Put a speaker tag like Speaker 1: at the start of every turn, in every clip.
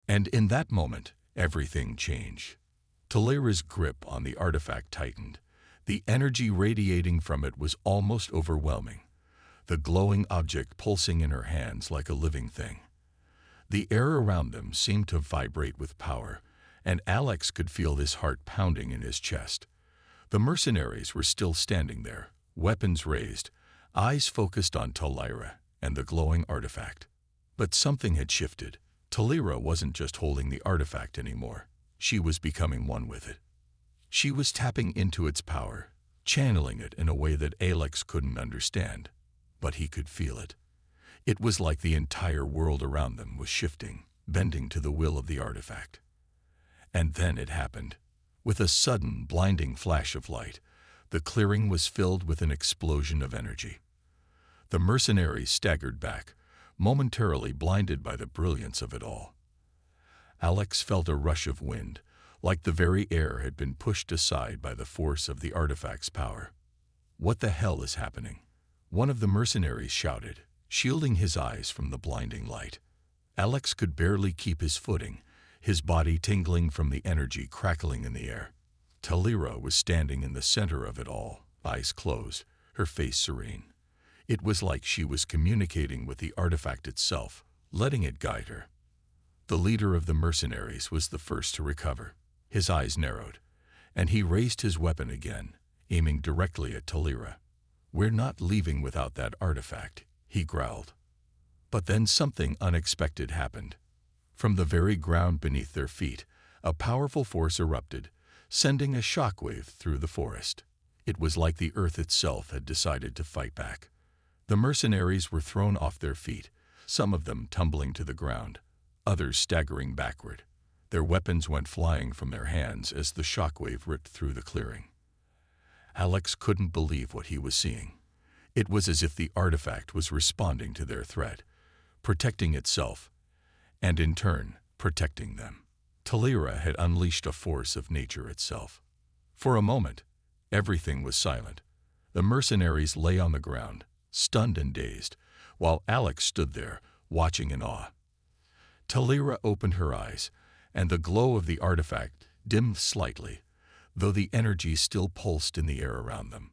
Speaker 1: And in that moment, everything changed. Talira's grip on the artifact tightened. The energy radiating from it was almost overwhelming, the glowing object pulsing in her hands like a living thing. The air around them seemed to vibrate with power, and Alex could feel his heart pounding in his chest. The mercenaries were still standing there, weapons raised, eyes focused on Talira and the glowing artifact. But something had shifted. Talira wasn't just holding the artifact anymore. She was becoming one with it. She was tapping into its power, channeling it in a way that Alex couldn't understand, but he could feel it. It was like the entire world around them was shifting, bending to the will of the artifact. And then it happened. With a sudden, blinding flash of light, the clearing was filled with an explosion of energy. The mercenaries staggered back, momentarily blinded by the brilliance of it all. Alex felt a rush of wind, like the very air had been pushed aside by the force of the artifact's power. "What the hell is happening?" one of the mercenaries shouted, shielding his eyes from the blinding light. Alex could barely keep his footing, his body tingling from the energy crackling in the air. Talira was standing in the center of it all, eyes closed, her face serene. It was like she was communicating with the artifact itself, letting it guide her. The leader of the mercenaries was the first to recover. His eyes narrowed, and he raised his weapon again, aiming directly at Talira. "We're not leaving without that artifact," he growled. But then something unexpected happened. From the very ground beneath their feet, a powerful force erupted, sending a shockwave through the forest. It was like the earth itself had decided to fight back. The mercenaries were thrown off their feet, some of them tumbling to the ground, others staggering backward. Their weapons went flying from their hands as the shockwave ripped through the clearing. Alex couldn't believe what he was seeing. It was as if the artifact was responding to their threat, protecting itself, and in turn, protecting them. Talira had unleashed a force of nature itself. For a moment, everything was silent. The mercenaries lay on the ground, stunned and dazed, while Alex stood there, watching in awe. Talira opened her eyes, and the glow of the artifact dimmed slightly, though the energy still pulsed in the air around them.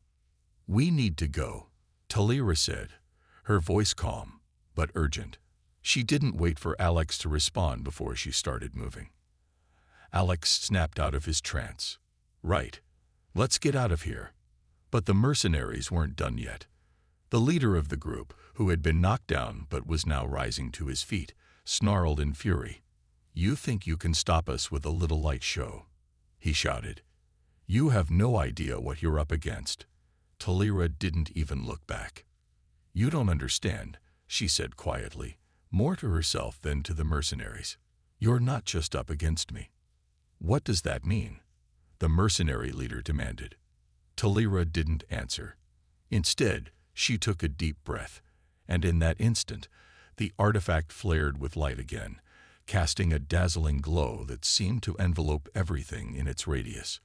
Speaker 1: "We need to go," Talira said, her voice calm, but urgent. She didn't wait for Alex to respond before she started moving. Alex snapped out of his trance. "Right. Let's get out of here." But the mercenaries weren't done yet. The leader of the group, who had been knocked down but was now rising to his feet, snarled in fury. "You think you can stop us with a little light show?" he shouted. "You have no idea what you're up against." Talira didn't even look back. "You don't understand," she said quietly, more to herself than to the mercenaries. "You're not just up against me." "What does that mean?" the mercenary leader demanded. Talira didn't answer. Instead, she took a deep breath, and in that instant, the artifact flared with light again, casting a dazzling glow that seemed to envelope everything in its radius.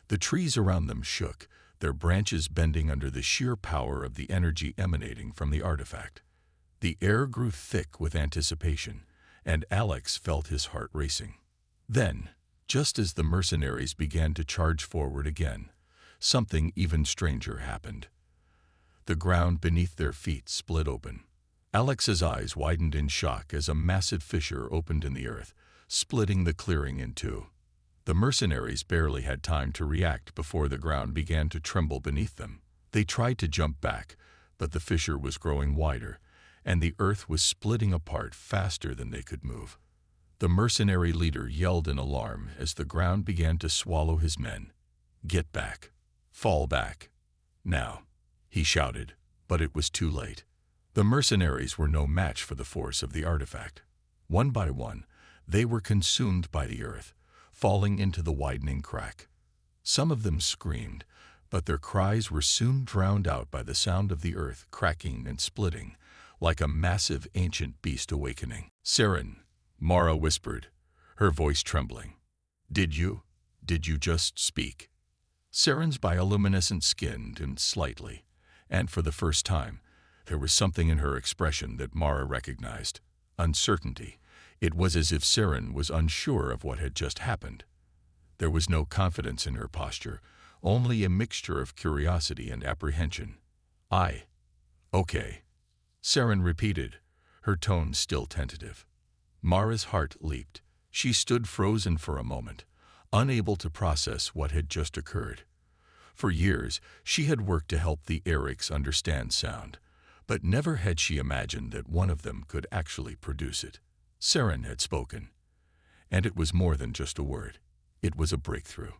Speaker 1: The trees around them shook, their branches bending under the sheer power of the energy emanating from the artifact. The air grew thick with anticipation, and Alex felt his heart racing. Then, just as the mercenaries began to charge forward again, something even stranger happened. The ground beneath their feet split open. Alex's eyes widened in shock as a massive fissure opened in the earth, splitting the clearing in two. The mercenaries barely had time to react before the ground began to tremble beneath them. They tried to jump back, but the fissure was growing wider, and the earth was splitting apart faster than they could move. The mercenary leader yelled in alarm as the ground began to swallow his men. "Get back! Fall back! Now!" he shouted, but it was too late. The mercenaries were no match for the force of the artifact. One by one, they were consumed by the earth, falling into the widening crack. Some of them screamed, but their cries were soon drowned out by the sound of the earth cracking and splitting, like a massive ancient beast awakening. "Saren," Mara whispered, her voice trembling. Did you just speak?" Saren's bioluminescent skin dimmed slightly, and for the first time, there was something in her expression that Mara recognized. Uncertainty. It was as if Saren was unsure of what had just happened. There was no confidence in her posture, only a mixture of curiosity and apprehension. Okay, Saren repeated, her tone still tentative. Mara's heart leaped. She stood frozen for a moment, unable to process what had just occurred. For years, she had worked to help the Orcs understand sound, but never had she imagined that one of them could actually produce it. Saren had spoken, and it was more than just a word. It was a breakthrough.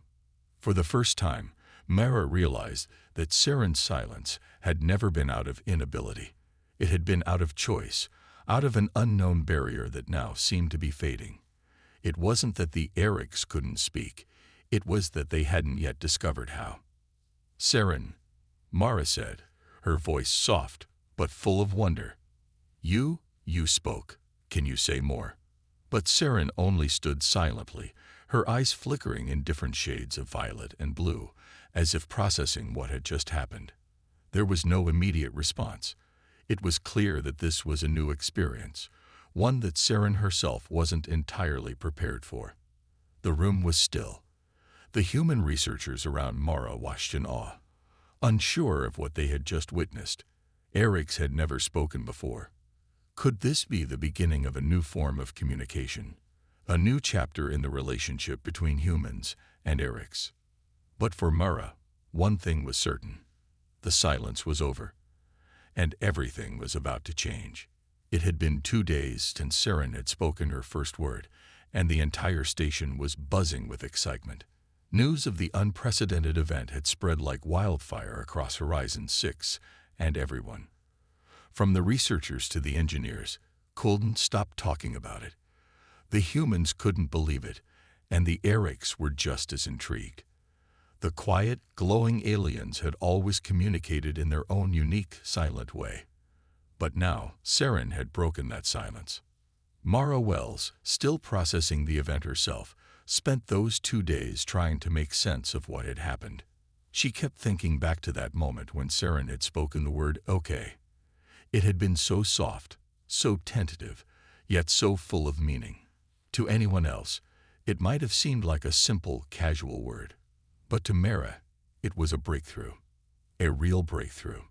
Speaker 1: For the first time, Mara realized that Saren's silence had never been out of inability. It had been out of choice, out of an unknown barrier that now seemed to be fading. It wasn't that the Orcs couldn't speak, it was that they hadn't yet discovered how. Saren, Mara said, her voice soft but full of wonder. You spoke. Can you say more? But Saren only stood silently, her eyes flickering in different shades of violet and blue, as if processing what had just happened. There was no immediate response. It was clear that this was a new experience, one that Saren herself wasn't entirely prepared for. The room was still. The human researchers around Mara watched in awe, unsure of what they had just witnessed. Orcs had never spoken before. Could this be the beginning of a new form of communication, a new chapter in the relationship between humans and Orcs? But for Mara, one thing was certain. The silence was over, and everything was about to change. It had been 2 days since Saren had spoken her first word, and the entire station was buzzing with excitement. News of the unprecedented event had spread like wildfire across Horizon 6, and everyone, from the researchers to the engineers, couldn't stop talking about it. The humans couldn't believe it, and the Orcs were just as intrigued. The quiet, glowing aliens had always communicated in their own unique, silent way. But now, Saren had broken that silence. Mara Wells, still processing the event herself, spent those 2 days trying to make sense of what had happened. She kept thinking back to that moment when Saren had spoken the word okay. It had been so soft, so tentative, yet so full of meaning. To anyone else, it might have seemed like a simple, casual word. But to Mara, it was a breakthrough. A real breakthrough.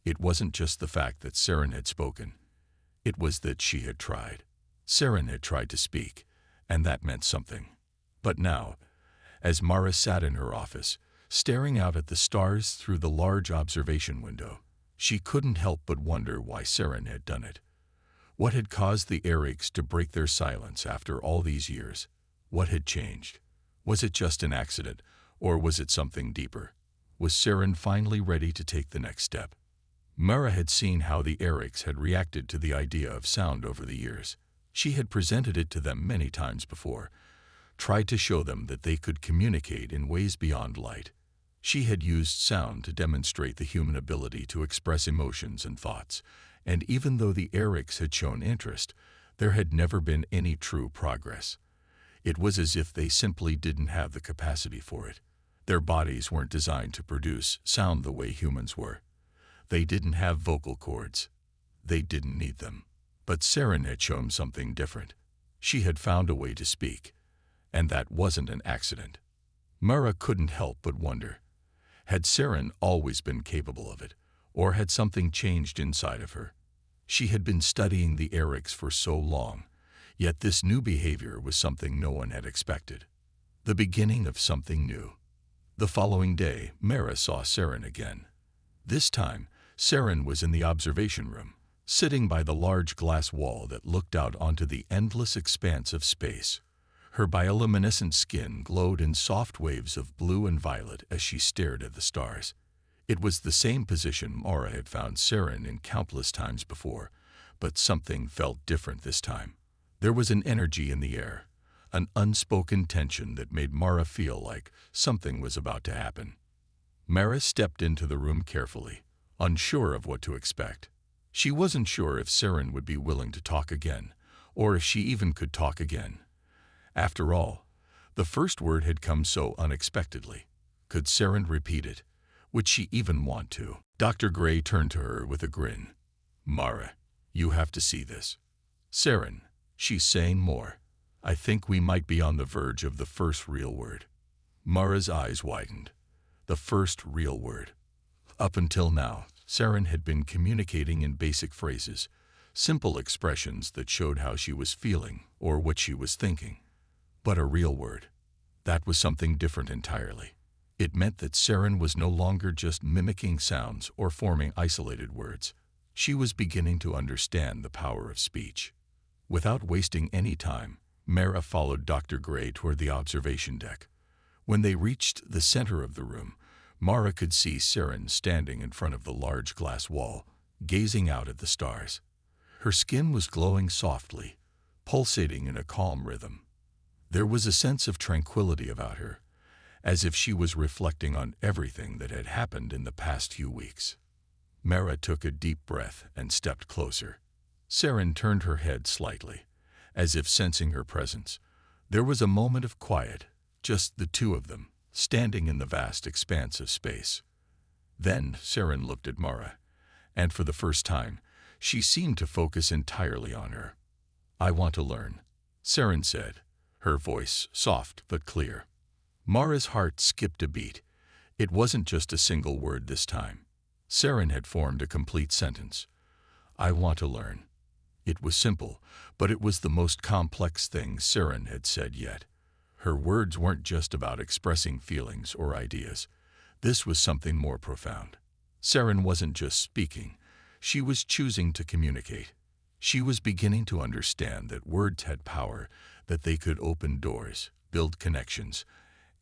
Speaker 1: It wasn't just the fact that Saren had spoken. It was that she had tried. Saren had tried to speak, and that meant something. But now, as Mara sat in her office, staring out at the stars through the large observation window, she couldn't help but wonder why Saren had done it. What had caused the Orcs to break their silence after all these years? What had changed? Was it just an accident, or was it something deeper? Was Saren finally ready to take the next step? Mara had seen how the Orcs had reacted to the idea of sound over the years. She had presented it to them many times before, tried to show them that they could communicate in ways beyond light. She had used sound to demonstrate the human ability to express emotions and thoughts, and even though the Orcs had shown interest, there had never been any true progress. It was as if they simply didn't have the capacity for it. Their bodies weren't designed to produce sound the way humans were. They didn't have vocal cords. They didn't need them. But Saren had shown something different. She had found a way to speak, and that wasn't an accident. Mara couldn't help but wonder. Had Saren always been capable of it, or had something changed inside of her? She had been studying the Orcs for so long, yet this new behavior was something no one had expected. The beginning of something new. The following day, Mara saw Saren again. This time, Saren was in the observation room, sitting by the large glass wall that looked out onto the endless expanse of space. Her bioluminescent skin glowed in soft waves of blue and violet as she stared at the stars. It was the same position Mara had found Saren in countless times before, but something felt different this time. There was an energy in the air, an unspoken tension that made Mara feel like something was about to happen. Mara stepped into the room carefully, unsure of what to expect. She wasn't sure if Saren would be willing to talk again, or if she even could talk again. After all, the first word had come so unexpectedly. Could Saren repeat it? Would she even want to? Dr. Gray turned to her with a grin. Mara, you have to see this. Saren, She's saying more. I think we might be on the verge of the first real word. Mara's eyes widened. The first real word. Up until now, Saren had been communicating in basic phrases, simple expressions that showed how she was feeling or what she was thinking. But a real word. That was something different entirely. It meant that Saren was no longer just mimicking sounds or forming isolated words. She was beginning to understand the power of speech. Without wasting any time, Mara followed Dr. Gray toward the observation deck. When they reached the center of the room, Mara could see Saren standing in front of the large glass wall, gazing out at the stars. Her skin was glowing softly, pulsating in a calm rhythm. There was a sense of tranquility about her, as if she was reflecting on everything that had happened in the past few weeks. Mara took a deep breath and stepped closer. Saren turned her head slightly, as if sensing her presence. There was a moment of quiet, just the two of them, standing in the vast expanse of space. Then Saren looked at Mara, and for the first time, she seemed to focus entirely on her. "I want to learn," Saren said, her voice soft but clear. Mara's heart skipped a beat. It wasn't just a single word this time. Saren had formed a complete sentence. "I want to learn." It was simple, but it was the most complex thing Saren had said yet. Her words weren't just about expressing feelings or ideas. This was something more profound. Saren wasn't just speaking. She was choosing to communicate. She was beginning to understand that words had power, that they could open doors, build connections,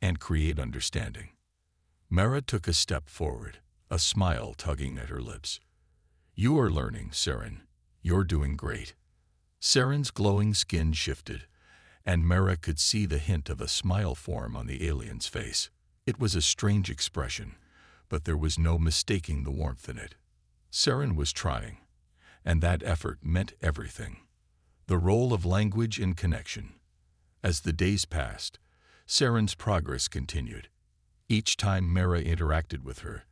Speaker 1: and create understanding. Mara took a step forward, a smile tugging at her lips. "You are learning, Saren. You're doing great." Saren's glowing skin shifted, and Mara could see the hint of a smile form on the alien's face. It was a strange expression, but there was no mistaking the warmth in it. Saren was trying, and that effort meant everything. The role of language in connection. As the days passed, Saren's progress continued. Each time Mara interacted with her,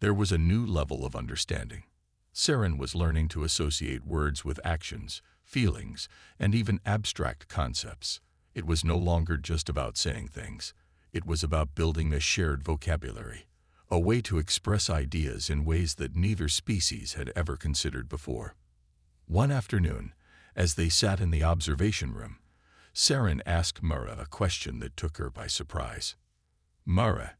Speaker 1: there was a new level of understanding. Saren was learning to associate words with actions, feelings, and even abstract concepts. It was no longer just about saying things. It was about building a shared vocabulary, a way to express ideas in ways that neither species had ever considered before. One afternoon, as they sat in the observation room, Saren asked Mara a question that took her by surprise. "Mara,"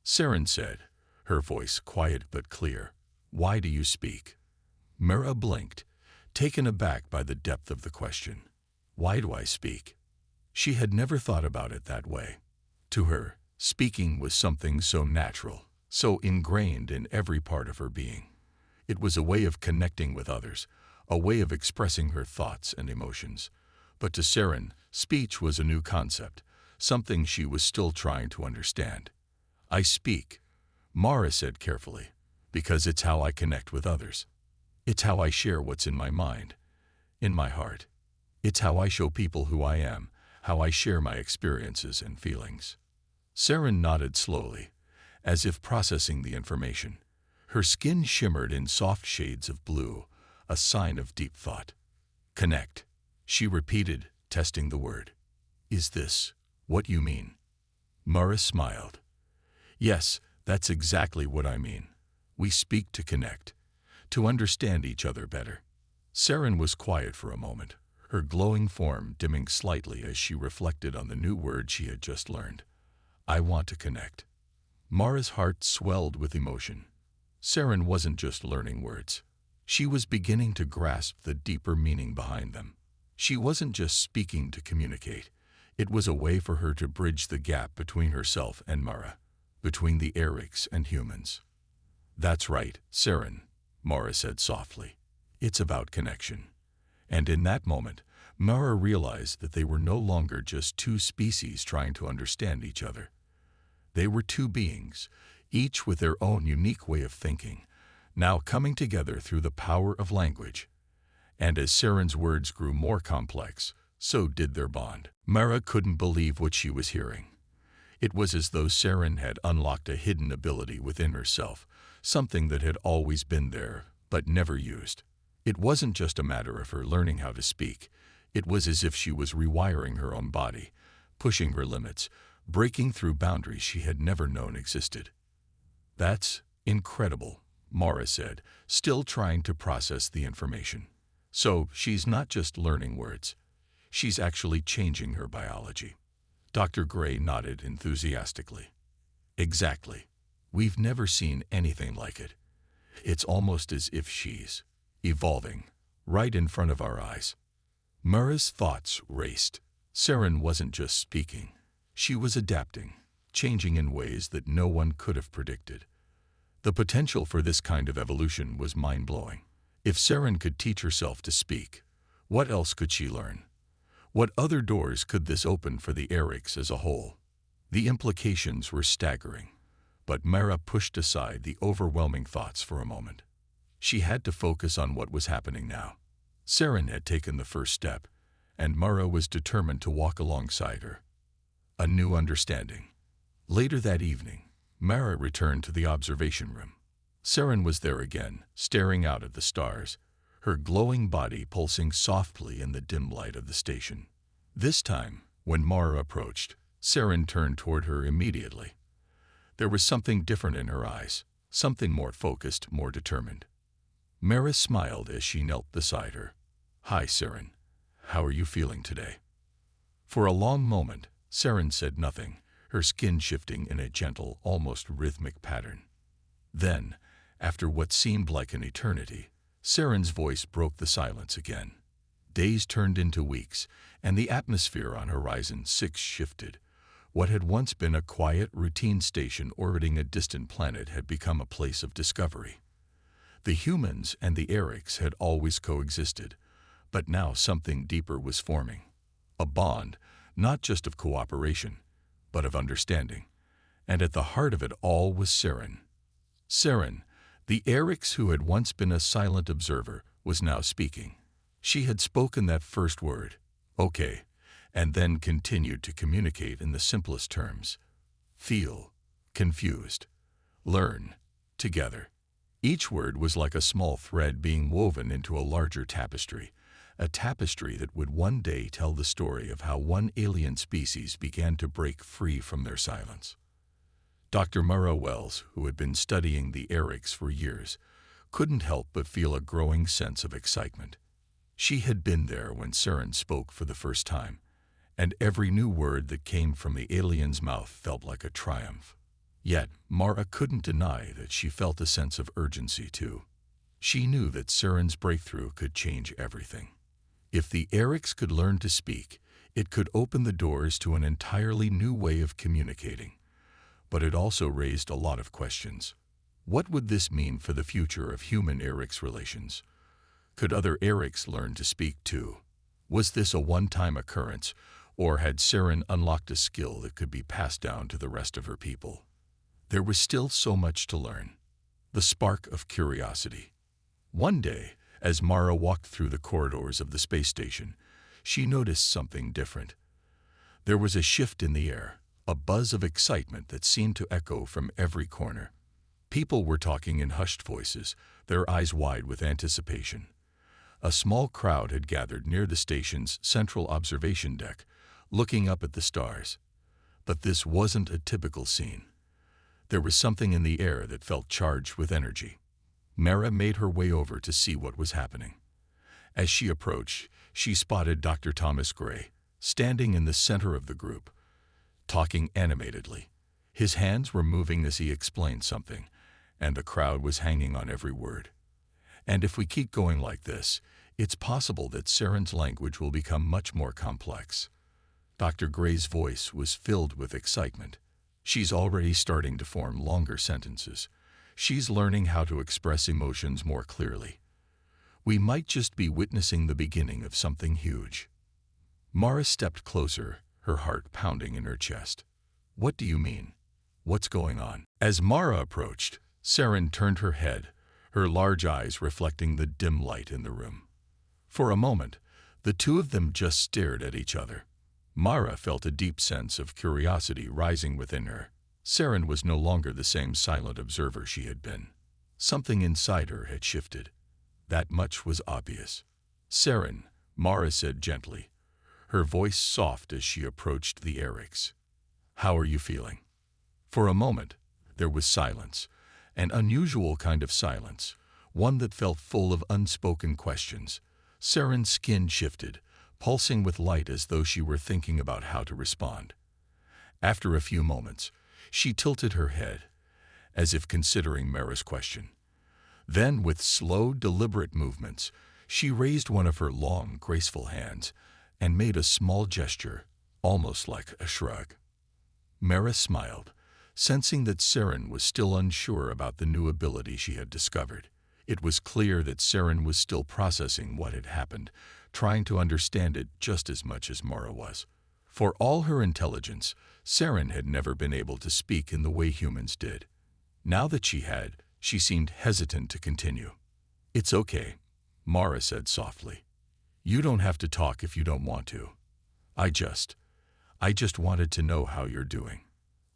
Speaker 1: Saren said, her voice quiet but clear, "why do you speak?" Mara blinked, taken aback by the depth of the question. Why do I speak? She had never thought about it that way. To her, speaking was something so natural, so ingrained in every part of her being. It was a way of connecting with others, a way of expressing her thoughts and emotions. But to Saren, speech was a new concept, something she was still trying to understand. "I speak," Mara said carefully, "because it's how I connect with others. It's how I share what's in my mind, in my heart. It's how I show people who I am, how I share my experiences and feelings." Saren nodded slowly, as if processing the information. Her skin shimmered in soft shades of blue, a sign of deep thought. "Connect," she repeated, testing the word. "Is this what you mean?" Mara smiled. "Yes, that's exactly what I mean. We speak to connect, to understand each other better." Saren was quiet for a moment, her glowing form dimming slightly as she reflected on the new word she had just learned. "I want to connect." Mara's heart swelled with emotion. Saren wasn't just learning words. She was beginning to grasp the deeper meaning behind them. She wasn't just speaking to communicate. It was a way for her to bridge the gap between herself and Mara, between the Orcs and humans. "That's right, Saren," Mara said softly. "It's about connection." And in that moment, Mara realized that they were no longer just two species trying to understand each other. They were two beings, each with their own unique way of thinking, now coming together through the power of language. And as Saren's words grew more complex, so did their bond. Mara couldn't believe what she was hearing. It was as though Saren had unlocked a hidden ability within herself, something that had always been there, but never used. It wasn't just a matter of her learning how to speak. It was as if she was rewiring her own body, pushing her limits, breaking through boundaries she had never known existed. "That's incredible," Mara said, still trying to process the information. "So she's not just learning words. She's actually changing her biology." Dr. Gray nodded enthusiastically. "Exactly. We've never seen anything like it. It's almost as if she's evolving right in front of our eyes." Mara's thoughts raced. Saren wasn't just speaking. She was adapting, changing in ways that no one could have predicted. The potential for this kind of evolution was mind-blowing. If Saren could teach herself to speak, what else could she learn? What other doors could this open for the Orcs as a whole? The implications were staggering, but Mara pushed aside the overwhelming thoughts for a moment. She had to focus on what was happening now. Saren had taken the first step, and Mara was determined to walk alongside her. A new understanding. Later that evening, Mara returned to the observation room. Saren was there again, staring out at the stars, her glowing body pulsing softly in the dim light of the station. This time, when Mara approached, Saren turned toward her immediately. There was something different in her eyes, something more focused, more determined. Mara smiled as she knelt beside her. "Hi, Saren. How are you feeling today?" For a long moment, Saren said nothing, her skin shifting in a gentle, almost rhythmic pattern. Then, after what seemed like an eternity, Saren's voice broke the silence again. Days turned into weeks, and the atmosphere on Horizon 6 shifted. What had once been a quiet, routine station orbiting a distant planet had become a place of discovery. The humans and the Orcs had always coexisted, but now something deeper was forming. A bond, not just of cooperation, but of understanding. And at the heart of it all was Saren. Saren, the Orcs who had once been a silent observer, was now speaking. She had spoken that first word, "Okay," and then continued to communicate in the simplest terms. Feel, confused, learn, together. Each word was like a small thread being woven into a larger tapestry, a tapestry that would one day tell the story of how one alien species began to break free from their silence. Dr. Mara Wells, who had been studying the Orcs for years, couldn't help but feel a growing sense of excitement. She had been there when Saren spoke for the first time, and every new word that came from the alien's mouth felt like a triumph. Yet, Mara couldn't deny that she felt a sense of urgency, too. She knew that Saren's breakthrough could change everything. If the Orcs could learn to speak, it could open the doors to an entirely new way of communicating. But it also raised a lot of questions. What would this mean for the future of human-Orcs relations? Could other Orcs learn to speak, too? Was this a one-time occurrence, or had Saren unlocked a skill that could be passed down to the rest of her people? There was still so much to learn. The spark of curiosity. One day, as Mara walked through the corridors of the space station, she noticed something different. There was a shift in the air, a buzz of excitement that seemed to echo from every corner. People were talking in hushed voices, their eyes wide with anticipation. A small crowd had gathered near the station's central observation deck, looking up at the stars. But this wasn't a typical scene. There was something in the air that felt charged with energy. Mara made her way over to see what was happening. As she approached, she spotted Dr. Thomas Gray, standing in the center of the group, talking animatedly. His hands were moving as he explained something, and the crowd was hanging on every word. And if we keep going like this, it's possible that Saren's language will become much more complex. Dr. Gray's voice was filled with excitement. She's already starting to form longer sentences. She's learning how to express emotions more clearly. We might just be witnessing the beginning of something huge. Mara stepped closer, her heart pounding in her chest. "What do you mean? What's going on?" As Mara approached, Saren turned her head, her large eyes reflecting the dim light in the room. For a moment, the two of them just stared at each other. Mara felt a deep sense of curiosity rising within her. Saren was no longer the same silent observer she had been. Something inside her had shifted. That much was obvious. Saren, Mara said gently, her voice soft as she approached the Orcs. "How are you feeling?" For a moment, there was silence, an unusual kind of silence, one that felt full of unspoken questions. Saren's skin shifted, pulsing with light as though she were thinking about how to respond. After a few moments, she tilted her head, as if considering Mara's question. Then, with slow, deliberate movements, she raised one of her long, graceful hands and made a small gesture, almost like a shrug. Mara smiled, sensing that Saren was still unsure about the new ability she had discovered. It was clear that Saren was still processing what had happened, trying to understand it just as much as Mara was. For all her intelligence, Saren had never been able to speak in the way humans did. Now that she had, she seemed hesitant to continue. "It's okay," Mara said softly. "You don't have to talk if you don't want to. I just wanted to know how you're doing."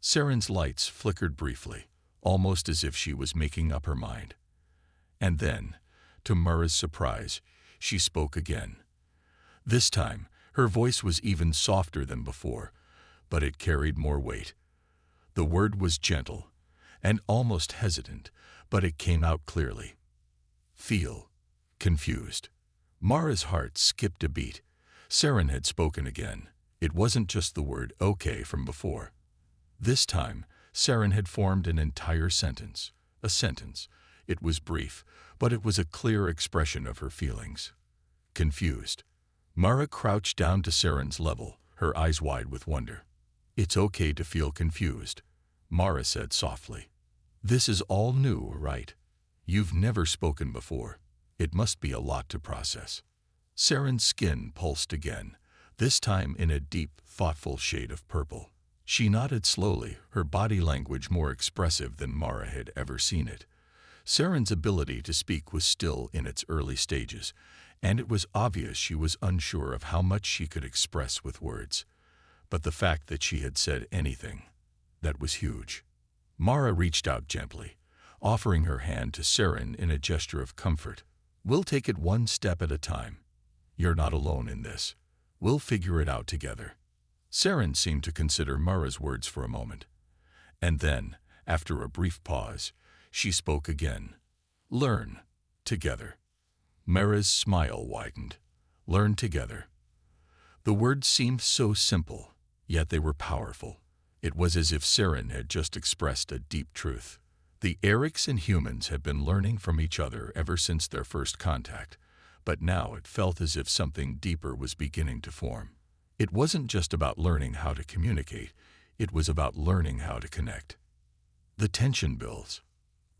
Speaker 1: Saren's lights flickered briefly, almost as if she was making up her mind. And then, to Mara's surprise, she spoke again. This time, her voice was even softer than before, but it carried more weight. The word was gentle and almost hesitant, but it came out clearly. "Feel confused." Mara's heart skipped a beat. Saren had spoken again. It wasn't just the word "okay" from before. This time, Saren had formed an entire sentence. A sentence. It was brief, but it was a clear expression of her feelings. Confused. Mara crouched down to Saren's level, her eyes wide with wonder. "It's okay to feel confused," Mara said softly. "This is all new, right? You've never spoken before. It must be a lot to process." Saren's skin pulsed again, this time in a deep, thoughtful shade of purple. She nodded slowly, her body language more expressive than Mara had ever seen it. Saren's ability to speak was still in its early stages, and it was obvious she was unsure of how much she could express with words. But the fact that she had said anything, that was huge. Mara reached out gently, offering her hand to Saren in a gesture of comfort. "We'll take it one step at a time. You're not alone in this. We'll figure it out together." Saren seemed to consider Mara's words for a moment. And then, after a brief pause, she spoke again. "Learn together." Mara's smile widened. "Learn together." The words seemed so simple, yet they were powerful. It was as if Saren had just expressed a deep truth. The Orcs and humans had been learning from each other ever since their first contact, but now it felt as if something deeper was beginning to form. It wasn't just about learning how to communicate, it was about learning how to connect. The tension builds.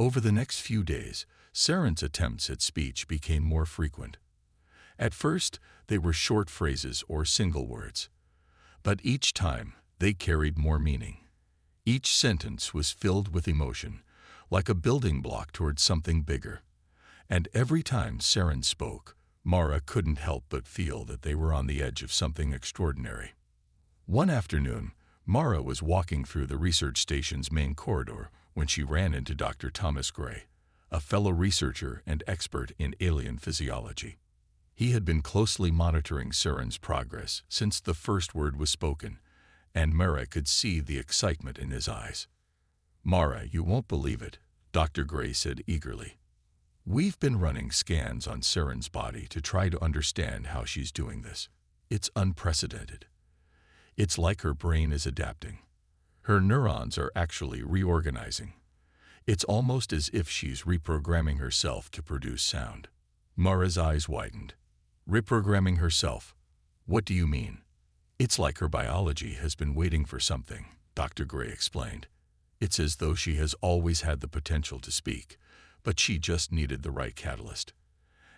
Speaker 1: Over the next few days, Saren's attempts at speech became more frequent. At first, they were short phrases or single words. But each time, they carried more meaning. Each sentence was filled with emotion, like a building block towards something bigger. And every time Saren spoke, Mara couldn't help but feel that they were on the edge of something extraordinary. One afternoon, Mara was walking through the research station's main corridor when she ran into Dr. Thomas Gray, a fellow researcher and expert in alien physiology. He had been closely monitoring Saren's progress since the first word was spoken, and Mara could see the excitement in his eyes. "Mara, you won't believe it," Dr. Gray said eagerly. "We've been running scans on Saren's body to try to understand how she's doing this. It's unprecedented. It's like her brain is adapting. Her neurons are actually reorganizing. It's almost as if she's reprogramming herself to produce sound." Mara's eyes widened. "Reprogramming herself? What do you mean?" "It's like her biology has been waiting for something," Dr. Gray explained. "It's as though she has always had the potential to speak, but she just needed the right catalyst.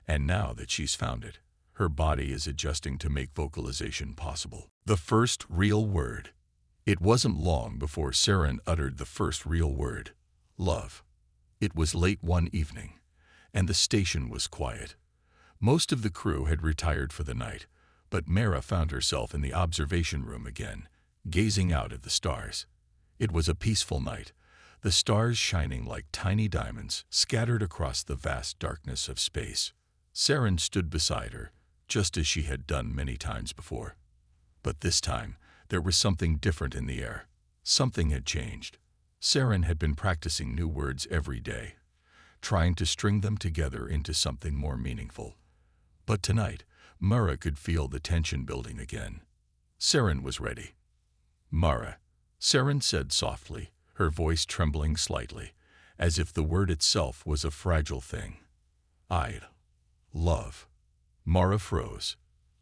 Speaker 1: And now that she's found it, her body is adjusting to make vocalization possible." The first real word. It wasn't long before Saren uttered the first real word. Love. It was late one evening, and the station was quiet. Most of the crew had retired for the night, but Mara found herself in the observation room again, gazing out at the stars. It was a peaceful night, the stars shining like tiny diamonds scattered across the vast darkness of space. Saren stood beside her, just as she had done many times before. But this time, there was something different in the air. Something had changed. Saren had been practicing new words every day, trying to string them together into something more meaningful. But tonight, Mara could feel the tension building again. Saren was ready. "Mara," Saren said softly, her voice trembling slightly, as if the word itself was a fragile thing. "I love." Mara froze.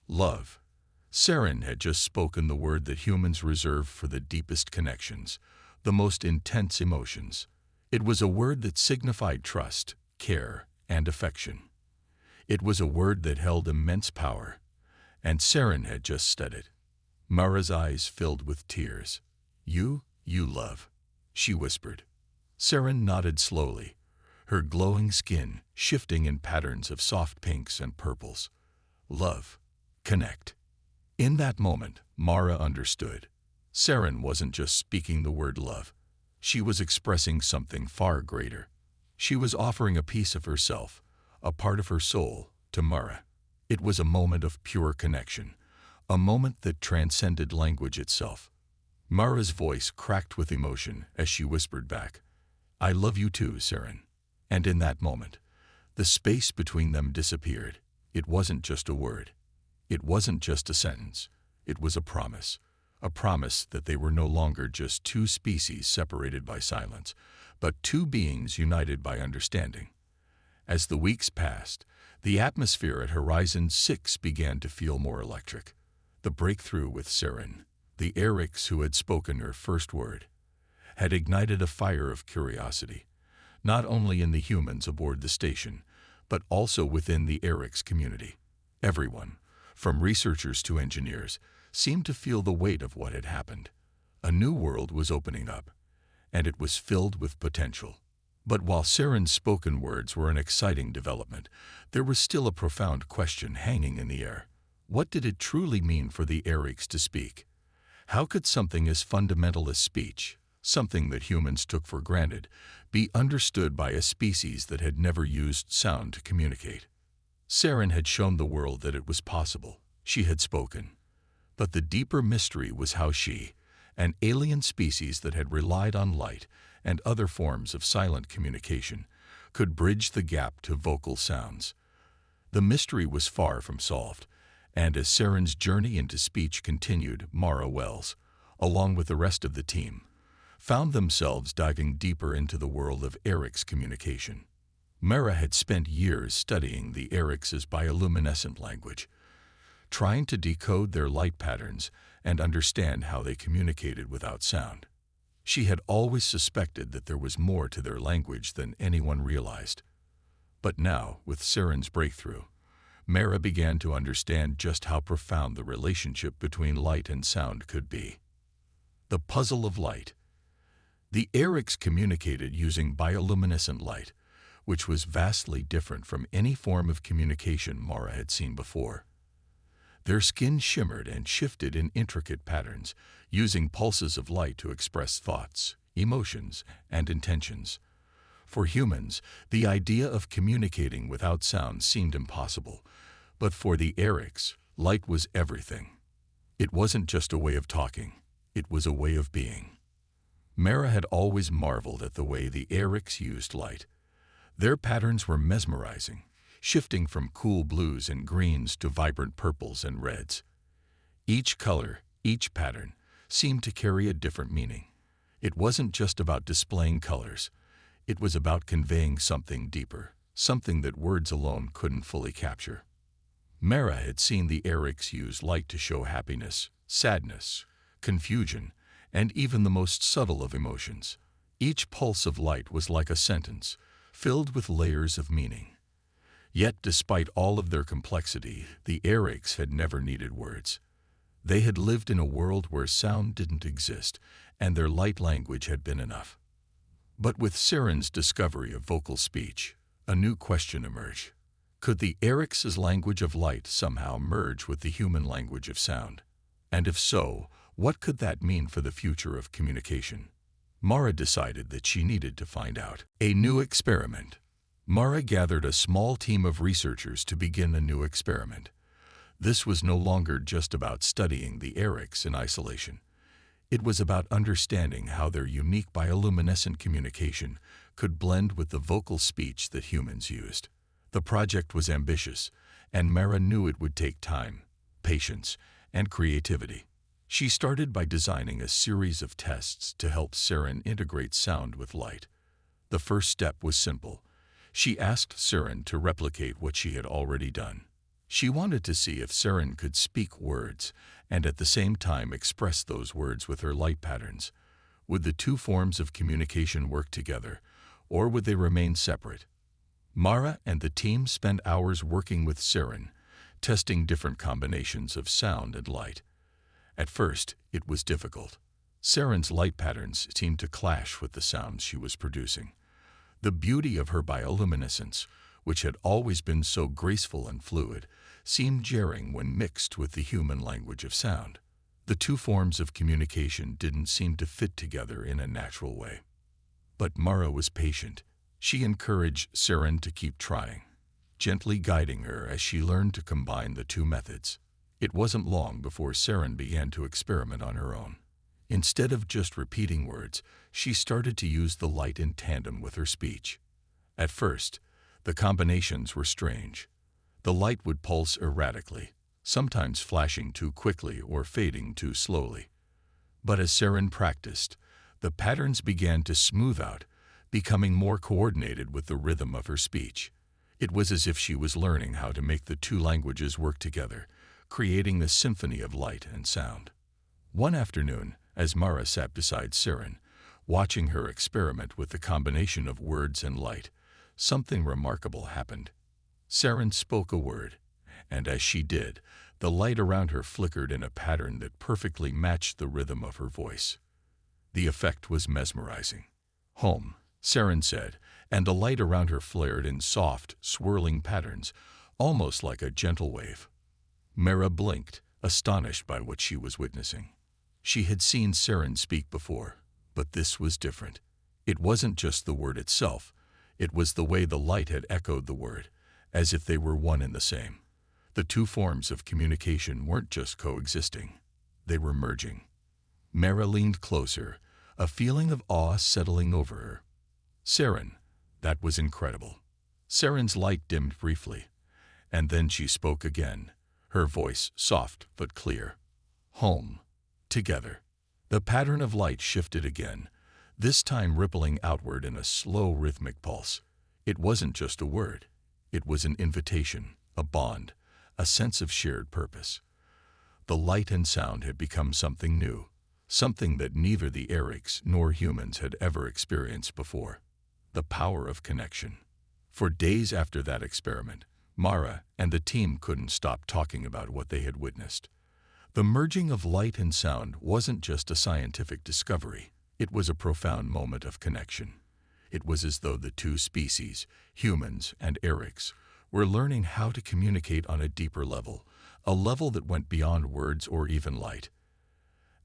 Speaker 1: Love. Saren had just spoken the word that humans reserve for the deepest connections, the most intense emotions. It was a word that signified trust, care, and affection. It was a word that held immense power, and Saren had just said it. Mara's eyes filled with tears. You love," she whispered. Saren nodded slowly, her glowing skin shifting in patterns of soft pinks and purples. Love. Connect. In that moment, Mara understood. Saren wasn't just speaking the word love. She was expressing something far greater. She was offering a piece of herself, a part of her soul, to Mara. It was a moment of pure connection, a moment that transcended language itself. Mara's voice cracked with emotion as she whispered back, "I love you too, Saren." And in that moment, the space between them disappeared. It wasn't just a word. It wasn't just a sentence. It was a promise that they were no longer just two species separated by silence, but two beings united by understanding. As the weeks passed, the atmosphere at Horizon 6 began to feel more electric. The breakthrough with Saren, the Orcs who had spoken her first word, had ignited a fire of curiosity, not only in the humans aboard the station, but also within the Orcs community. Everyone, from researchers to engineers, seemed to feel the weight of what had happened. A new world was opening up, and it was filled with potential. But while Saren's spoken words were an exciting development, there was still a profound question hanging in the air. What did it truly mean for the Orcs to speak? How could something as fundamental as speech, something that humans took for granted, be understood by a species that had never used sound to communicate? Saren had shown the world that it was possible. She had spoken. But the deeper mystery was how she, an alien species that had relied on light and other forms of silent communication, could bridge the gap to vocal sounds. The mystery was far from solved, and as Saren's journey into speech continued, Mara Wells, along with the rest of the team, found themselves diving deeper into the world of Orcs communication. Mara had spent years studying the Orcs' bioluminescent language, trying to decode their light patterns and understand how they communicated without sound. She had always suspected that there was more to their language than anyone realized. But now, with Saren's breakthrough, Mara began to understand just how profound the relationship between light and sound could be. The puzzle of light. The Orcs communicated using bioluminescent light, which was vastly different from any form of communication Mara had seen before. Their skin shimmered and shifted in intricate patterns, using pulses of light to express thoughts, emotions, and intentions. For humans, the idea of communicating without sound seemed impossible, but for the Orcs, light was everything. It wasn't just a way of talking, it was a way of being. Mara had always marveled at the way the Orcs used light. Their patterns were mesmerizing, shifting from cool blues and greens to vibrant purples and reds. Each color, each pattern, seemed to carry a different meaning. It wasn't just about displaying colors. It was about conveying something deeper, something that words alone couldn't fully capture. Mara had seen the Orcs use light to show happiness, sadness, confusion, and even the most subtle of emotions. Each pulse of light was like a sentence, filled with layers of meaning. Yet, despite all of their complexity, the Orcs had never needed words. They had lived in a world where sound didn't exist, and their light language had been enough. But with Saren's discovery of vocal speech, a new question emerged. Could the Orcs' language of light somehow merge with the human language of sound? And if so, what could that mean for the future of communication? Mara decided that she needed to find out. A new experiment. Mara gathered a small team of researchers to begin a new experiment. This was no longer just about studying the Orcs in isolation. It was about understanding how their unique bioluminescent communication could blend with the vocal speech that humans used. The project was ambitious, and Mara knew it would take time, patience, and creativity. She started by designing a series of tests to help Saren integrate sound with light. The first step was simple. She asked Saren to replicate what she had already done. She wanted to see if Saren could speak words and at the same time express those words with her light patterns. Would the two forms of communication work together, or would they remain separate? Mara and the team spent hours working with Saren, testing different combinations of sound and light. At first, it was difficult. Saren's light patterns seemed to clash with the sounds she was producing. The beauty of her bioluminescence, which had always been so graceful and fluid, seemed jarring when mixed with the human language of sound. The two forms of communication didn't seem to fit together in a natural way. But Mara was patient. She encouraged Saren to keep trying, gently guiding her as she learned to combine the two methods. It wasn't long before Saren began to experiment on her own. Instead of just repeating words, she started to use the light in tandem with her speech. At first, the combinations were strange. The light would pulse erratically, sometimes flashing too quickly or fading too slowly. But as Saren practiced, the patterns began to smooth out, becoming more coordinated with the rhythm of her speech. It was as if she was learning how to make the two languages work together, creating a symphony of light and sound. One afternoon, as Mara sat beside Saren, watching her experiment with the combination of words and light, something remarkable happened. Saren spoke a word, and as she did, the light around her flickered in a pattern that perfectly matched the rhythm of her voice. The effect was mesmerizing. "Home," Saren said, and the light around her flared in soft, swirling patterns, almost like a gentle wave. Mara blinked, astonished by what she was witnessing. She had seen Saren speak before, but this was different. It wasn't just the word itself, it was the way the light had echoed the word, as if they were one and the same. The two forms of communication weren't just coexisting, they were merging. Mara leaned closer, a feeling of awe settling over her. "Saren, that was incredible." Saren's light dimmed briefly, and then she spoke again, her voice soft but clear. "Home. Together." The pattern of light shifted again, this time rippling outward in a slow rhythmic pulse. It wasn't just a word. It was an invitation, a bond, a sense of shared purpose. The light and sound had become something new, something that neither the Orcs nor humans had ever experienced before. The power of connection. For days after that experiment, Mara and the team couldn't stop talking about what they had witnessed. The merging of light and sound wasn't just a scientific discovery, it was a profound moment of connection. It was as though the two species, humans and Orcs, were learning how to communicate on a deeper level, a level that went beyond words or even light.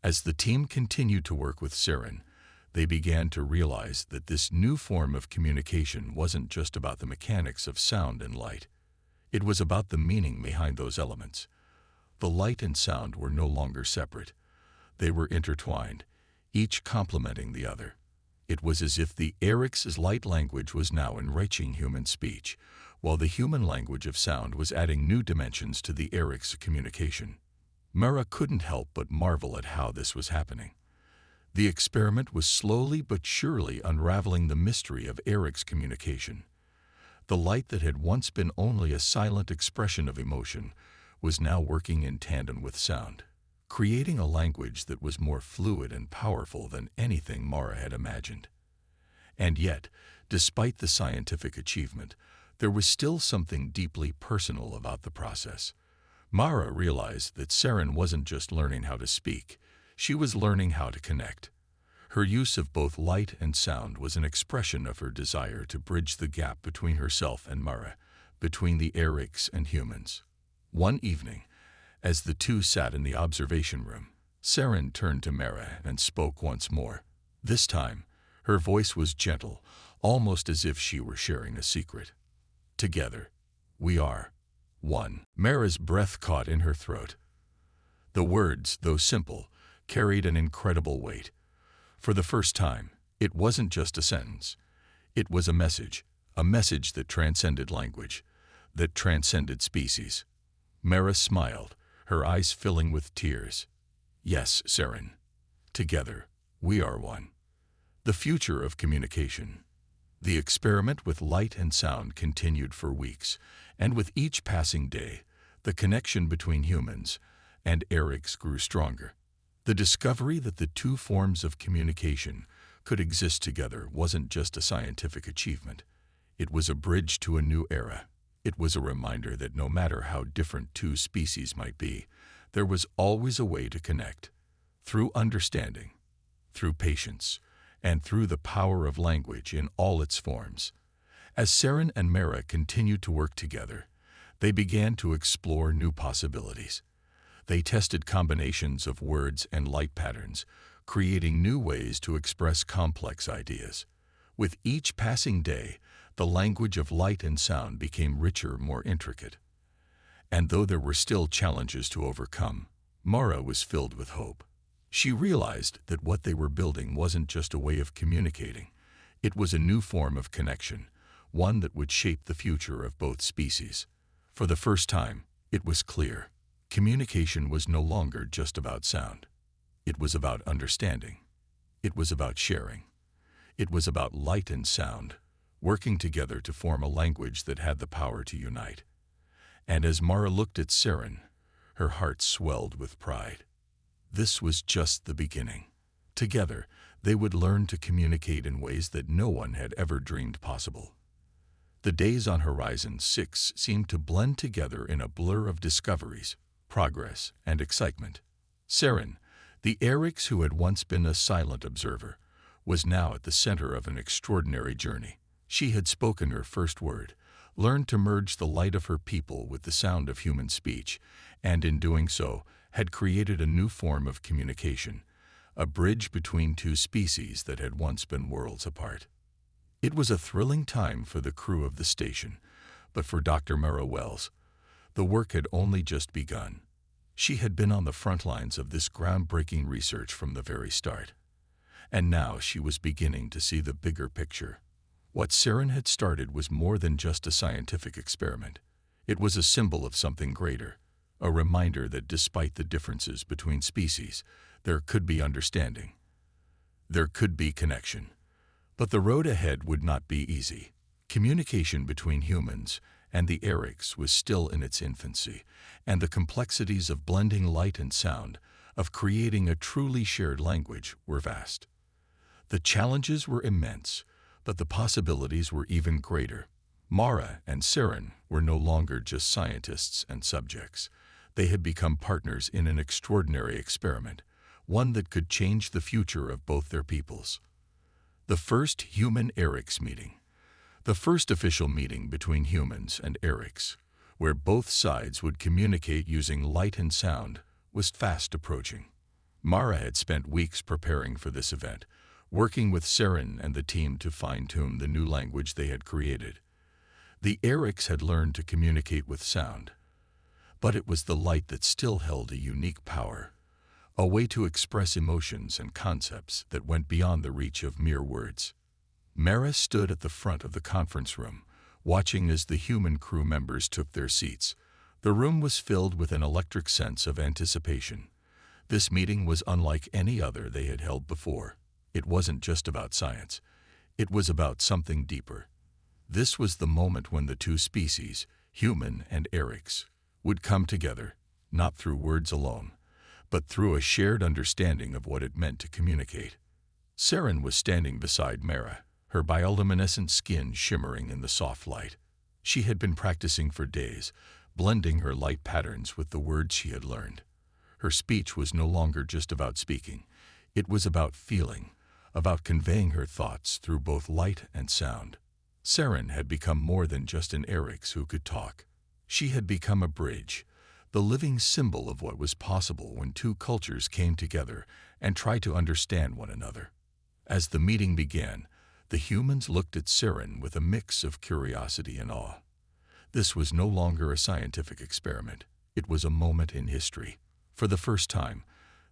Speaker 1: As the team continued to work with Saren, they began to realize that this new form of communication wasn't just about the mechanics of sound and light. It was about the meaning behind those elements. The light and sound were no longer separate. They were intertwined, each complementing the other. It was as if the Orcs' light language was now enriching human speech, while the human language of sound was adding new dimensions to the Orcs' communication. Mara couldn't help but marvel at how this was happening. The experiment was slowly but surely unraveling the mystery of Orcs' communication. The light that had once been only a silent expression of emotion was now working in tandem with sound, creating a language that was more fluid and powerful than anything Mara had imagined. And yet, despite the scientific achievement, there was still something deeply personal about the process. Mara realized that Saren wasn't just learning how to speak, she was learning how to connect. Her use of both light and sound was an expression of her desire to bridge the gap between herself and Mara, between the Orcs and humans. One evening, as the two sat in the observation room, Saren turned to Mara and spoke once more. This time, her voice was gentle, almost as if she were sharing a secret. "Together, we are 1. Mara's breath caught in her throat. The words, though simple, carried an incredible weight. For the first time, it wasn't just a sentence. It was a message that transcended language, that transcended species. Mara smiled, her eyes filling with tears. Yes, Saren. Together, we are one. The future of communication. The experiment with light and sound continued for weeks, and with each passing day, the connection between humans and Orcs grew stronger. The discovery that the two forms of communication could exist together wasn't just a scientific achievement. It was a bridge to a new era. It was a reminder that no matter how different two species might be, there was always a way to connect. Through understanding, through patience, and through the power of language in all its forms. As Saren and Mara continued to work together, they began to explore new possibilities. They tested combinations of words and light patterns, creating new ways to express complex ideas. With each passing day, the language of light and sound became richer, more intricate. And though there were still challenges to overcome, Mara was filled with hope. She realized that what they were building wasn't just a way of communicating. It was a new form of connection, one that would shape the future of both species. For the first time, it was clear. Communication was no longer just about sound. It was about understanding. It was about sharing. It was about light and sound, working together to form a language that had the power to unite. And as Mara looked at Saren, her heart swelled with pride. This was just the beginning. Together, they would learn to communicate in ways that no one had ever dreamed possible. The days on Horizon 6 seemed to blend together in a blur of discoveries, progress, and excitement. Saren, the Orcs who had once been a silent observer, was now at the center of an extraordinary journey. She had spoken her first word, learned to merge the light of her people with the sound of human speech, and in doing so, had created a new form of communication, a bridge between two species that had once been worlds apart. It was a thrilling time for the crew of the station, but for Dr. Mara Wells, the work had only just begun. She had been on the front lines of this groundbreaking research from the very start. And now she was beginning to see the bigger picture. What Saren had started was more than just a scientific experiment. It was a symbol of something greater, a reminder that despite the differences between species, there could be understanding. There could be connection. But the road ahead would not be easy. Communication between humans and the Orcs was still in its infancy, and the complexities of blending light and sound, of creating a truly shared language, were vast. The challenges were immense, but the possibilities were even greater. Mara and Saren were no longer just scientists and subjects. They had become partners in an extraordinary experiment, one that could change the future of both their peoples. The first human-Orcs meeting. The first official meeting between humans and Orcs, where both sides would communicate using light and sound, was fast approaching. Mara had spent weeks preparing for this event, working with Saren and the team to fine-tune the new language they had created. The Orcs had learned to communicate with sound, but it was the light that still held a unique power, a way to express emotions and concepts that went beyond the reach of mere words. Mara stood at the front of the conference room, watching as the human crew members took their seats. The room was filled with an electric sense of anticipation. This meeting was unlike any other they had held before. It wasn't just about science. It was about something deeper. This was the moment when the two species, human and Orcs, would come together, not through words alone, but through a shared understanding of what it meant to communicate. Saren was standing beside Mara, her bioluminescent skin shimmering in the soft light. She had been practicing for days, blending her light patterns with the words she had learned. Her speech was no longer just about speaking. It was about feeling, about conveying her thoughts through both light and sound. Saren had become more than just an Orcs who could talk. She had become a bridge, the living symbol of what was possible when two cultures came together and tried to understand one another. As the meeting began, the humans looked at Saren with a mix of curiosity and awe. This was no longer a scientific experiment. It was a moment in history. For the first time,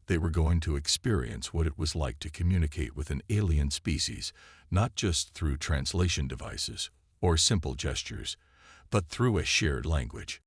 Speaker 1: they were going to experience what it was like to communicate with an alien species, not just through translation devices or simple gestures, but through a shared language.